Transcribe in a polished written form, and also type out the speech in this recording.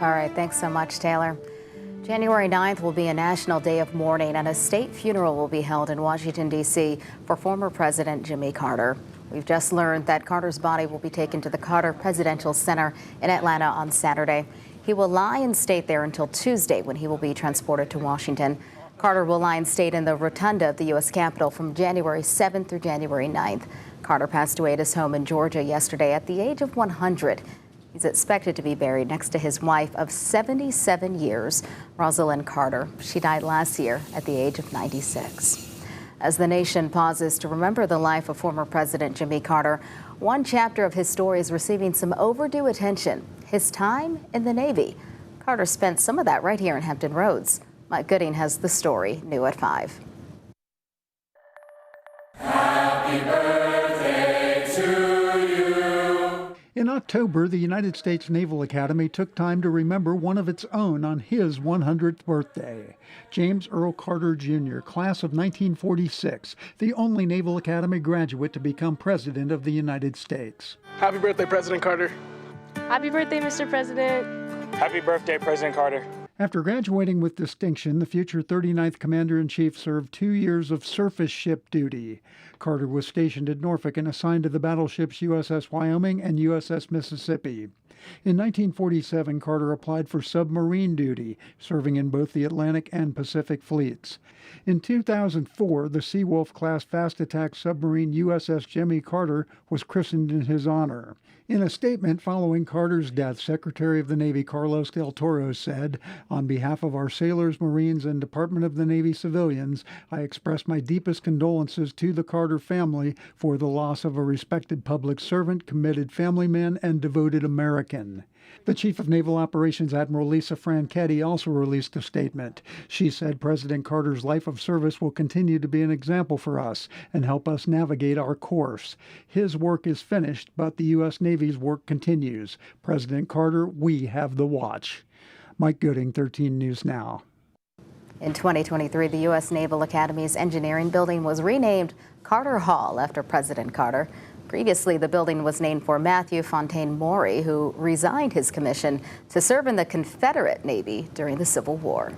All right, thanks so much, Taylor. January 9th will be a national day of mourning, and a state funeral will be held in Washington, D.C. for former President Jimmy Carter. We've just learned that Carter's body will be taken to the Carter Presidential Center in Atlanta on Saturday. He will lie in state there until Tuesday, when he will be transported to Washington. Carter will lie in state in the rotunda of the U.S. Capitol from January 7th through January 9th. Carter passed away at his home in Georgia yesterday at the age of 100. He's expected to be buried next to his wife of 77 years, Rosalind Carter. She died last year at the age of 96. As the nation pauses to remember the life of former President Jimmy Carter, one chapter of his story is receiving some overdue attention: his time in the Navy. Carter spent some of that right here in Hampton Roads. Mike Gooding has the story, new at 5. Happy birthday to you. In October, the United States Naval Academy took time to remember one of its own on his 100th birthday. James Earl Carter, Jr., class of 1946, the only Naval Academy graduate to become President of the United States. Happy birthday, President Carter. Happy birthday, Mr. President. Happy birthday, President Carter. After graduating with distinction, the future 39th Commander-in-Chief served 2 years of surface ship duty. Carter was stationed at Norfolk and assigned to the battleships USS Wyoming and USS Mississippi. In 1947, Carter applied for submarine duty, serving in both the Atlantic and Pacific fleets. In 2004, the Seawolf-class fast-attack submarine USS Jimmy Carter was christened in his honor. In a statement following Carter's death, Secretary of the Navy Carlos Del Toro said, "On behalf of our sailors, Marines, and Department of the Navy civilians, I express my deepest condolences to the Carter family for the loss of a respected public servant, committed family man, and devoted American." The Chief of Naval Operations, Admiral Lisa Franchetti, also released a statement. She said President Carter's life of service will continue to be an example for us and help us navigate our course. His work is finished, but the U.S. Navy's work continues. President Carter, we have the watch. Mike Gooding, 13 News Now. In 2023, the U.S. Naval Academy's engineering building was renamed Carter Hall after President Carter. Previously, the building was named for Matthew Fontaine Maury, who resigned his commission to serve in the Confederate Navy during the Civil War.